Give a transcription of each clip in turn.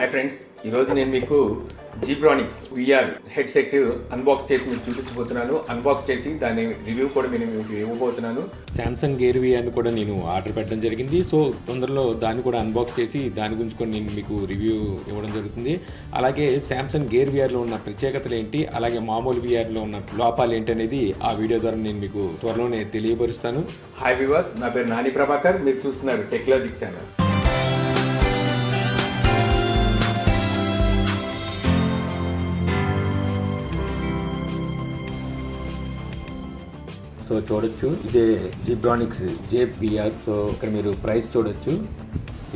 Hi friends, ఈరోజు నేను మీకు జీబ్రానిక్స్ VR హెడ్సెట్ అన్బాక్స్ చేసి మీకు చూపించబోతున్నాను. అన్బాక్స్ చేసి దాని రివ్యూ కూడా నేను మీకు ఇవ్వబోతున్నాను. శాంసంగ్ గేర్ VR కూడా నేను ఆర్డర్ పెట్టడం జరిగింది. సో తొందరలో దాన్ని కూడా అన్బాక్స్ చేసి దాని గురించి కూడా నేను మీకు రివ్యూ ఇవ్వడం జరుగుతుంది. అలాగే శాంసంగ్ గేర్ VRలో ఉన్న ప్రత్యేకతలు ఏంటి, అలాగే మామూలు VRలో ఉన్న లోపాలు ఏంటి అనేది ఆ వీడియో ద్వారా నేను మీకు త్వరలోనే తెలియపరుస్తాను. హాయ్ వ్యూవర్స్, నా పేరు నాని ప్రభాకర్. మీరు చూస్తున్నారు టెక్లాజిక్ ఛానల్. సో చూడొచ్చు, ఇదే జీబ్రానిక్స్ జేబ్ VR. సో ఇక్కడ మీరు ప్రైస్ చూడొచ్చు,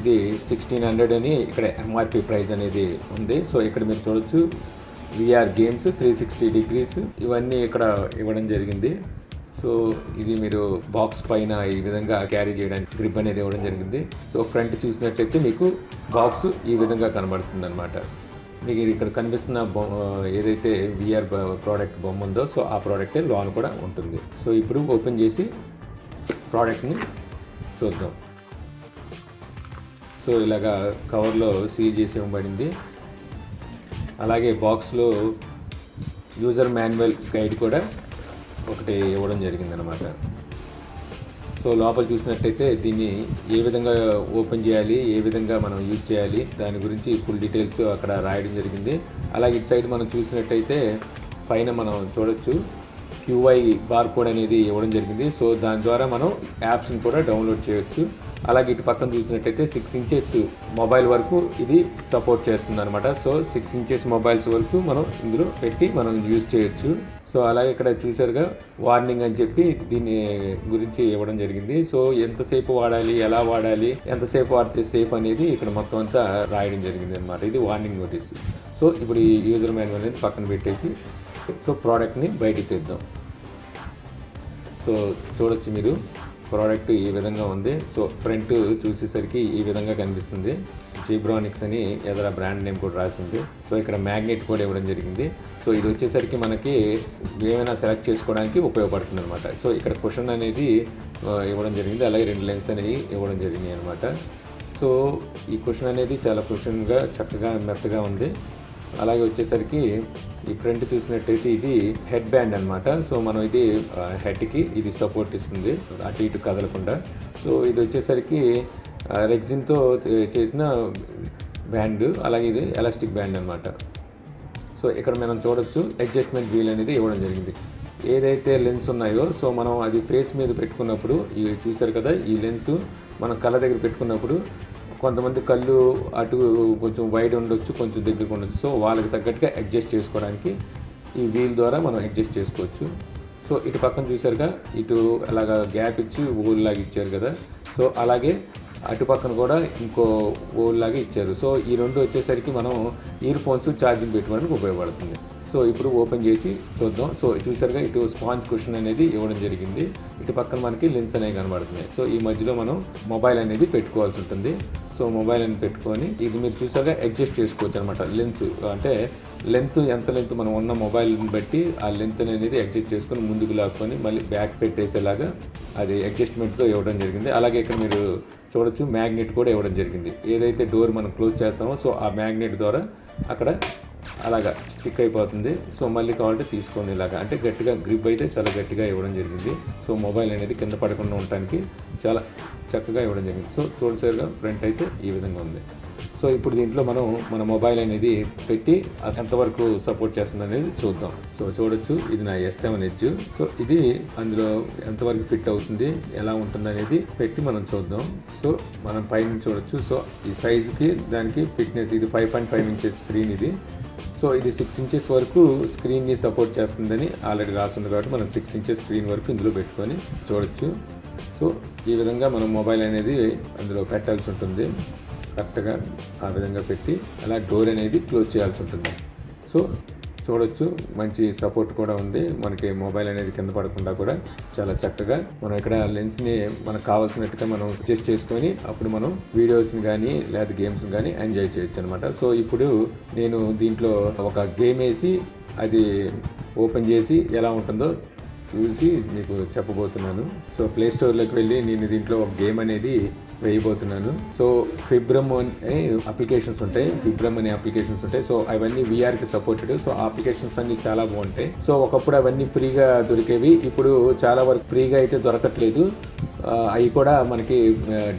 ఇది 1600 అని ఇక్కడ MRP ప్రైస్ అనేది ఉంది. సో ఇక్కడ మీరు చూడొచ్చు VR గేమ్స్ 360 డిగ్రీస్ ఇవన్నీ ఇక్కడ ఇవ్వడం జరిగింది. సో ఇది మీరు బాక్స్ పైన ఈ విధంగా క్యారీ చేయడానికి గ్రిప్ అనేది ఇవ్వడం జరిగింది. సో ఫ్రంట్ చూసినట్లయితే మీకు బాక్స్ ఈ విధంగా కనబడుతుంది అనమాట. మీకు ఇక్కడ కనిపిస్తున్న ఏదైతే VR ప్రోడక్ట్ బొమ్మ ఉందో సో ఆ ప్రోడక్టే లోన్ కూడా ఉంటుంది. సో ఇప్పుడు ఓపెన్ చేసి ప్రోడక్ట్ని చూద్దాం. సో ఇలాగా కవర్లో సీల్ చేసి ఇవ్వబడింది. అలాగే బాక్స్లో యూజర్ మాన్యువల్ గైడ్ కూడా ఒకటి ఇవ్వడం జరిగిందనమాట. సో లోపల చూసినట్టయితే దీన్ని ఏ విధంగా ఓపెన్ చేయాలి, ఏ విధంగా మనం యూజ్ చేయాలి దాని గురించి ఫుల్ డీటెయిల్స్ అక్కడ రాయడం జరిగింది. అలాగే ఇటు సైడ్ మనం చూసినట్టయితే పైన మనం చూడొచ్చు QI బార్ కోడ్ అనేది ఇవ్వడం జరిగింది. సో దాని ద్వారా మనం యాప్స్ని కూడా డౌన్లోడ్ చేయొచ్చు. అలాగే ఇటు పక్కన చూసినట్టయితే 6 ఇంచెస్ మొబైల్ వరకు ఇది సపోర్ట్ చేస్తుంది అనమాట. సో 6 ఇంచెస్ మొబైల్స్ వరకు మనం ఇందులో పెట్టి మనం యూజ్ చేయొచ్చు. సో అలాగే ఇక్కడ చూసారుగా వార్నింగ్ అని చెప్పి దీని గురించి ఇవ్వడం జరిగింది. సో ఎంతసేపు వాడాలి, ఎలా వాడాలి, ఎంతసేపు వాడితే సేఫ్ అనేది ఇక్కడ మొత్తం అంతా రాయడం జరిగింది అనమాట. ఇది వార్నింగ్ నోటీస్. సో ఇప్పుడు ఈ యూజర్ మాన్యువల్ అనేది పక్కన పెట్టేసి సో ప్రోడక్ట్ని బయటికి తీద్దాం. సో చూడొచ్చు మీరు ప్రోడక్ట్ ఈ విధంగా ఉంది. సో ఫ్రంట్ చూసేసరికి ఈ విధంగా కనిపిస్తుంది. జీబ్రానిక్స్ అని ఎదుర బ్రాండ్ నేమ్ కూడా రాసింది. సో ఇక్కడ మ్యాగ్నెట్ కూడా ఇవ్వడం జరిగింది. సో ఇది వచ్చేసరికి మనకి ఏమైనా సెలెక్ట్ చేసుకోవడానికి ఉపయోగపడుతుంది అనమాట. సో ఇక్కడ కుషన్ అనేది ఇవ్వడం జరిగింది. అలాగే 2 లెన్స్ అనేవి ఇవ్వడం జరిగింది అనమాట. సో ఈ కుషన్ అనేది చాలా కుషన్గా చక్కగా మెత్తగా ఉంది. అలాగే వచ్చేసరికి ఈ ఫ్రంట్ చూసినట్టయితే ఇది హెడ్ బ్యాండ్ అనమాట. సో మనం ఇది హెడ్కి ఇది సపోర్ట్ ఇస్తుంది అటు ఇటు కదలకుండా. సో ఇది వచ్చేసరికి రెగ్జిన్తో చేసిన బ్యాండ్, అలాగే ఇది ఎలాస్టిక్ బ్యాండ్ అనమాట. సో ఇక్కడ మనం చూడొచ్చు అడ్జస్ట్మెంట్ వీల్ అనేది ఇవ్వడం జరిగింది. ఏదైతే లెన్స్ ఉన్నాయో సో మనం అది ఫేస్ మీద పెట్టుకున్నప్పుడు ఇవి చూసారు కదా, ఈ లెన్స్ మనం కళ్ళ దగ్గర పెట్టుకున్నప్పుడు కొంతమంది కళ్ళు అటు కొంచెం వైడ్ ఉండొచ్చు, కొంచెం దగ్గరకు ఉండొచ్చు. సో వాళ్ళకి తగ్గట్టుగా అడ్జస్ట్ చేసుకోవడానికి ఈ వీల్ ద్వారా మనం అడ్జస్ట్ చేసుకోవచ్చు. సో ఇటు పక్కన చూసారుగా, ఇటు అలాగా గ్యాప్ ఇచ్చి ఓల్ లాగా ఇచ్చారు కదా. సో అలాగే అటు పక్కన కూడా ఇంకో ఓల్ లాగా ఇచ్చారు. సో ఈ రెండు వచ్చేసరికి మనం ఇయర్ ఫోన్స్ ఛార్జింగ్ పెట్టుకోవడానికి ఉపయోగపడుతుంది. సో ఇప్పుడు ఓపెన్ చేసి చూద్దాం. సో చూసారుగా ఇటు స్పాంజ్ కుషన్ అనేది ఇవ్వడం జరిగింది. ఇటు పక్కన మనకి లెన్స్ అనేవి కనబడుతున్నాయి. సో ఈ మధ్యలో మనం మొబైల్ అనేది పెట్టుకోవాల్సి ఉంటుంది. సో మొబైల్ అని పెట్టుకొని ఇది మీరు చూసారుగా అడ్జస్ట్ చేసుకోవచ్చు అనమాట. లెన్స్ అంటే లెంత్ ఎంత లెంత్ మనం ఉన్న మొబైల్ని బట్టి ఆ లెంత్ అనేది అడ్జస్ట్ చేసుకొని ముందుకు లాక్కొని మళ్ళీ బ్యాక్ పెట్టేసేలాగా అది అడ్జస్ట్మెంట్తో ఇవ్వడం జరిగింది. అలాగే ఇక్కడ మీరు చూడొచ్చు మ్యాగ్నెట్ కూడా ఇవ్వడం జరిగింది. ఏదైతే డోర్ మనం క్లోజ్ చేస్తామో సో ఆ మ్యాగ్నెట్ ద్వారా అక్కడ అలాగా స్టిక్ అయిపోతుంది. సో మళ్ళీ కావాలంటే తీసుకోండి ఇలాగా, అంటే గట్టిగా గ్రిప్ అయితే చాలా గట్టిగా ఇవ్వడం జరిగింది. సో మొబైల్ అనేది కింద పడకుండా ఉండటానికి చాలా చక్కగా ఇవ్వడం జరిగింది. సో చూడసారిగా ఫ్రంట్ అయితే ఈ విధంగా ఉంది. సో ఇప్పుడు దీంట్లో మనం మన మొబైల్ అనేది పెట్టి ఎంతవరకు సపోర్ట్ చేస్తుంది అనేది చూద్దాం. సో చూడొచ్చు, ఇది నా S7 ఎడ్జ్. సో ఇది అందులో ఎంతవరకు ఫిట్ అవుతుంది, ఎలా ఉంటుంది అనేది పెట్టి మనం చూద్దాం. సో మనం పైన చూడొచ్చు. సో ఈ సైజుకి దానికి ఫిట్నెస్ ఇది 5.5 ఇంచెస్ స్క్రీన్ ఇది. సో ఇది 6 ఇంచెస్ వరకు స్క్రీన్ని సపోర్ట్ చేస్తుందని ఆల్రెడీ రాస్తుంది కాబట్టి మనం 6 ఇంచెస్ స్క్రీన్ వరకు ఇందులో పెట్టుకొని చూడొచ్చు. సో ఈ విధంగా మనం మొబైల్ అనేది అందులో పెట్టాల్సి ఉంటుంది. కరెక్ట్గా ఆ విధంగా పెట్టి అలా డోర్ అనేది క్లోజ్ చేయాల్సి ఉంటుంది. సో చూడొచ్చు, మంచి సపోర్ట్ కూడా ఉంది. మనకి మొబైల్ అనేది కింద పడకుండా కూడా చాలా చక్కగా మనం ఇక్కడ లెన్స్ని మనకు కావాల్సినట్టుగా మనం అడ్జస్ట్ చేసుకొని అప్పుడు మనం వీడియోస్ని కానీ లేదా గేమ్స్ని కానీ ఎంజాయ్ చేయొచ్చు అనమాట. సో ఇప్పుడు నేను దీంట్లో ఒక గేమ్ వేసి అది ఓపెన్ చేసి ఎలా ఉంటుందో చూసి మీకు చెప్పబోతున్నాను. సో ప్లే స్టోర్లోకి వెళ్ళి నేను దీంట్లో ఒక గేమ్ అనేది వేయబోతున్నాను. సో ఫిబ్రమ్ అనే అప్లికేషన్స్ ఉంటాయి, సో అవన్నీ వీఆర్కి సపోర్టెడ్. సో ఆ అప్లికేషన్స్ అన్ని చాలా బాగుంటాయి. సో ఒకప్పుడు అవన్నీ ఫ్రీగా దొరికేవి, ఇప్పుడు చాలా వరకు ఫ్రీగా అయితే దొరకట్లేదు. అవి కూడా మనకి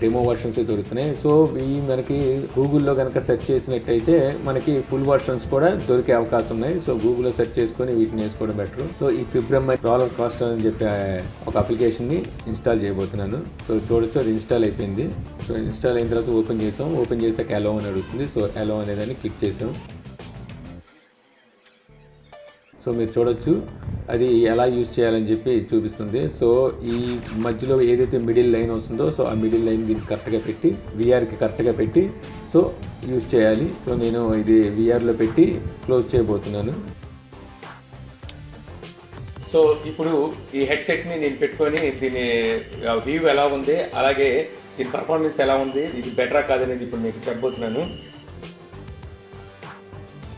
డెమో వర్షన్స్ దొరుకుతున్నాయి. సో ఇవి మనకి గూగుల్లో కనుక సెర్చ్ చేసినట్టయితే మనకి ఫుల్ వర్షన్స్ కూడా దొరికే అవకాశం ఉన్నాయి. సో గూగుల్లో సెర్చ్ చేసుకొని వీటిని వేసుకోవడం బెటర్. సో ఈ ఫిబ్రమ్ రోలర్ కోస్టర్ అని చెప్పి ఒక అప్లికేషన్ని ఇన్స్టాల్ చేయబోతున్నాను. సో చూడొచ్చు, అది ఇన్స్టాల్ అయిపోయింది. సో ఇన్స్టాల్ అయిన తర్వాత ఓపెన్ చేసాక అలో అని అడుగుతుంది. సో అలో అనేదాన్ని క్లిక్ చేసాం. సో మీరు చూడొచ్చు అది ఎలా యూజ్ చేయాలని చెప్పి చూపిస్తుంది. సో ఈ మధ్యలో ఏదైతే మిడిల్ లైన్ వస్తుందో, సో ఆ మిడిల్ లైన్ దీనికి కరెక్ట్గా పెట్టి వీఆర్కి కరెక్ట్గా పెట్టి సో యూజ్ చేయాలి. సో నేను ఇది వీఆర్లో పెట్టి క్లోజ్ చేయబోతున్నాను. సో ఇప్పుడు ఈ హెడ్సెట్ని నేను పెట్టుకొని దీని వ్యూ ఎలా ఉంది, అలాగే దీని పర్ఫార్మెన్స్ ఎలా ఉంది, ఇది బెటరా కాదనేది ఇప్పుడు మీకు చెప్పబోతున్నాను.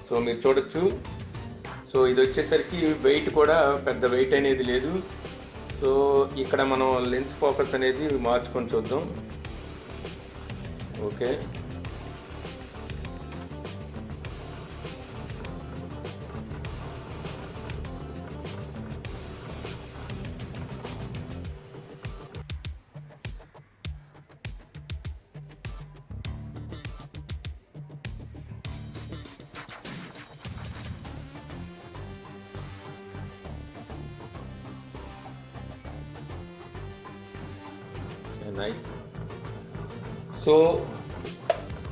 సో మీరు చూడొచ్చు. సో ఇది వచ్చేసరికి వెయిట్ కూడా పెద్ద వెయిట్ అనేది లేదు. సో ఇక్కడ మనం లెన్స్ ఫోకస్ అనేది మార్చుకొని చూద్దాం. Okay, nice. సో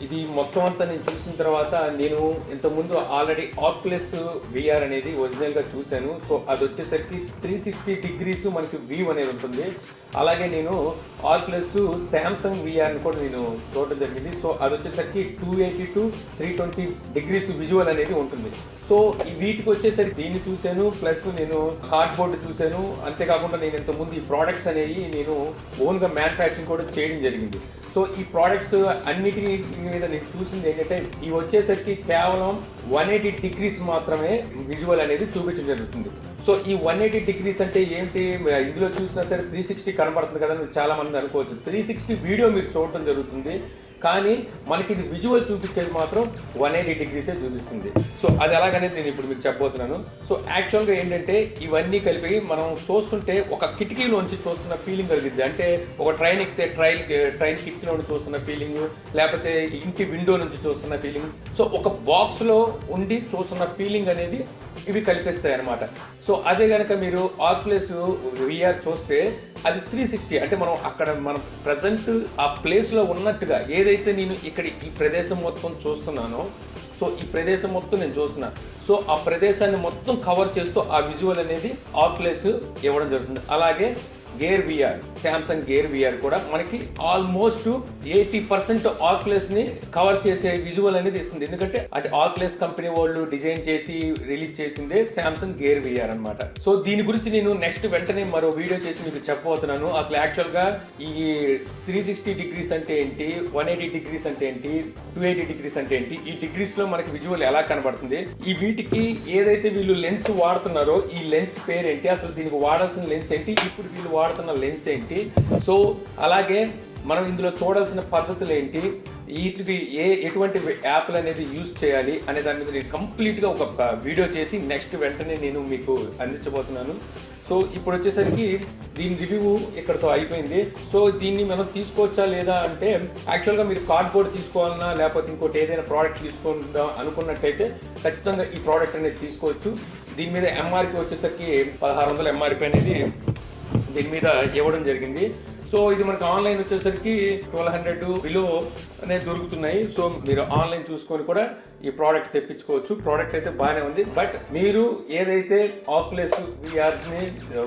ఇది మొత్తం అంతా నేను చూసిన తర్వాత నేను ఇంతకుముందు ఆల్రెడీ ఆక్యులస్ విఆర్ అనేది ఒరిజినల్గా చూశాను. సో అది వచ్చేసరికి 360 degrees మనకి వ్యూ అనేది ఉంటుంది. అలాగే నేను ఆక్యులస్ శాంసంగ్ విఆర్ని కూడా నేను చూడటం జరిగింది. సో అది వచ్చేసరికి 280 to 320 degrees విజువల్ అనేది ఉంటుంది. సో ఈ వీటికి వచ్చేసరికి దీన్ని చూశాను, ప్లస్ నేను కార్డ్బోర్డ్ చూశాను. అంతేకాకుండా నేను ఇంతకుముందు ఈ ప్రోడక్ట్స్ అనేవి నేను ఓన్గా మ్యానుఫ్యాక్చరింగ్ కూడా చేయడం జరిగింది. సో ఈ ప్రోడక్ట్స్ అన్నిటి మీద నేను చూసింది ఏంటంటే ఇవి వచ్చేసరికి కేవలం 180 degrees మాత్రమే విజువల్ అనేది చూపించడం జరుగుతుంది. సో ఈ 180 degrees అంటే ఏంటి, ఇందులో చూసినా సరే 360 కనబడుతుంది కదా అని చాలా మంది అనుకోవచ్చు. 360 వీడియో మీరు చూడటం జరుగుతుంది, కానీ మనకి ఇది విజువల్ చూపించేది మాత్రం 180 degrees చూపిస్తుంది. సో అది ఎలాగనేది నేను ఇప్పుడు మీకు చెప్పబోతున్నాను. సో యాక్చువల్గా ఏంటంటే ఇవన్నీ కలిపి మనం చూస్తుంటే ఒక కిటికీలోంచి చూస్తున్న ఫీలింగ్ కలిగిద్ది. అంటే ఒక ట్రైన్ ఎక్కితే ట్రైన్ కిటికీలో నుంచి చూస్తున్న ఫీలింగ్, లేకపోతే ఇంటి విండో నుంచి చూస్తున్న ఫీలింగ్. సో ఒక బాక్స్లో ఉండి చూస్తున్న ఫీలింగ్ అనేది ఇవి కల్పిస్తాయి అన్నమాట. సో అదే కనుక మీరు ఆక్యులస్ విఆర్ చూస్తే అది 360, అంటే మనం ప్రజెంట్ ఆ ప్లేస్లో ఉన్నట్టుగా ఏదైతే నేను ఇక్కడ ఈ ప్రదేశం మొత్తం చూస్తున్నానో, సో ఈ ప్రదేశం మొత్తం నేను చూస్తున్నా. సో ఆ ప్రదేశాన్ని మొత్తం కవర్ చేస్తూ ఆ విజువల్ అనేది ఆక్యులస్ ఇవ్వడం జరుగుతుంది. అలాగే gear VR, Samsung gear VR కూడా మనకి ఆల్మోస్ట్ 80% ఆక్యులస్ని కవర్ చేసే విజువల్ అనేది ఇస్తుంది. ఎందుకంటే అంటే ఆక్యులస్ కంపెనీ వాళ్ళు డిజైన్ చేసి రిలీజ్ చేసిందే శాంసంగ్ గేర్ విఆర్ అనమాట. సో దీని గురించి నేను నెక్స్ట్ వెంటనే మరో వీడియో చేసి మీకు చెప్పబోతున్నాను. అసలు యాక్చువల్గా ఈ 360 degrees అంటే ఏంటి, 180 degrees అంటే ఏంటి, 280 degrees అంటే ఏంటి, ఈ డిగ్రీస్లో మనకి విజువల్ ఎలా కనబడుతుంది, ఈ వీటికి ఏదైతే వీళ్ళు లెన్స్ వాడుతున్నారో ఈ లెన్స్ పేరేంటి, అసలు దీనికి వాడాల్సిన లెన్స్ ఏంటి, ఇప్పుడు వీళ్ళు వాడుతున్న లెన్స్ ఏంటి, సో అలాగే మనం ఇందులో చూడాల్సిన పద్ధతులు ఏంటి, వీటికి ఎటువంటి యాప్లు అనేది యూజ్ చేయాలి అనే దాని మీద నేను కంప్లీట్గా ఒక వీడియో చేసి నెక్స్ట్ వెంటనే నేను మీకు అందించబోతున్నాను. సో ఇప్పుడు వచ్చేసరికి దీని రివ్యూ ఇక్కడతో అయిపోయింది. సో దీన్ని మనం తీసుకోవచ్చా లేదా అంటే యాక్చువల్గా మీరు కార్డ్బోర్డ్ తీసుకోవాలన్నా లేకపోతే ఇంకోటి ఏదైనా ప్రోడక్ట్ తీసుకుందాం అనుకున్నట్టయితే ఖచ్చితంగా ఈ ప్రోడక్ట్ అనేది తీసుకోవచ్చు. దీని మీద ఎంఆర్పి వచ్చేసరికి 1600 ఎంఆర్పి అనేది దీని మీద ఇవ్వడం జరిగింది. సో ఇది మనకు ఆన్లైన్ వచ్చేసరికి 1200 బిలో అనేది దొరుకుతున్నాయి. సో మీరు ఆన్లైన్ చూసుకొని కూడా ఈ ప్రోడక్ట్ తెప్పించుకోవచ్చు. ప్రోడక్ట్ అయితే బాగానే ఉంది. బట్ మీరు ఏదైతే ఆక్యులస్ విఆర్ని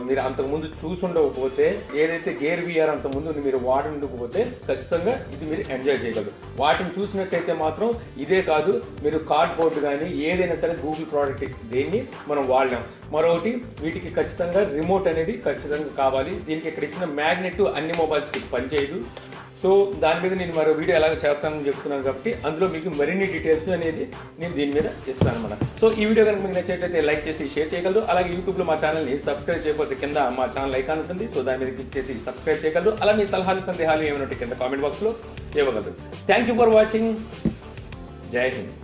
మీరు అంతకుముందు చూసుండకపోతే, ఏదైతే గేర్ విఆర్ అంతకుముందు మీరు వాడుండకపోతే ఖచ్చితంగా ఇది మీరు ఎంజాయ్ చేయగలరు. వాటిని చూసినట్టయితే మాత్రం ఇదే కాదు, మీరు కార్డ్బోర్డ్ కానీ ఏదైనా సరే గూగుల్ ప్రోడక్ట్ దేన్ని మనం వాడలేం. మరొకటి వీటికి ఖచ్చితంగా రిమోట్ అనేది ఖచ్చితంగా కావాలి. దీనికి ఇక్కడ ఇచ్చిన మ్యాగ్నెట్ అన్ని మొబైల్స్కి పనిచేయదు. సో దాని మీద నేను మరో వీడియో ఎలాగ చేస్తానని చెప్తున్నాను కాబట్టి అందులో మీకు మరిన్ని డీటెయిల్స్ అనేది నేను దీని మీద ఇస్తాను అనమాట. సో ఈ వీడియో కనుక మీకు నచ్చినట్లయితే లైక్ చేసి షేర్ చేయగలరు. అలాగే యూట్యూబ్లో మా ఛానల్ని సబ్స్క్రైబ్ చేయకపోతే కింద మా ఛానల్ ఐకాన్ ఉంటుంది, సో దాని మీద క్లిక్ చేసి సబ్స్క్రైబ్ చేయగలరు. అలా మీ సలహాలు సందేహాలు ఏమైనా కింద కామెంట్ బాక్స్లో ఇవ్వగలరు. Thank you for watching. జై హింద్.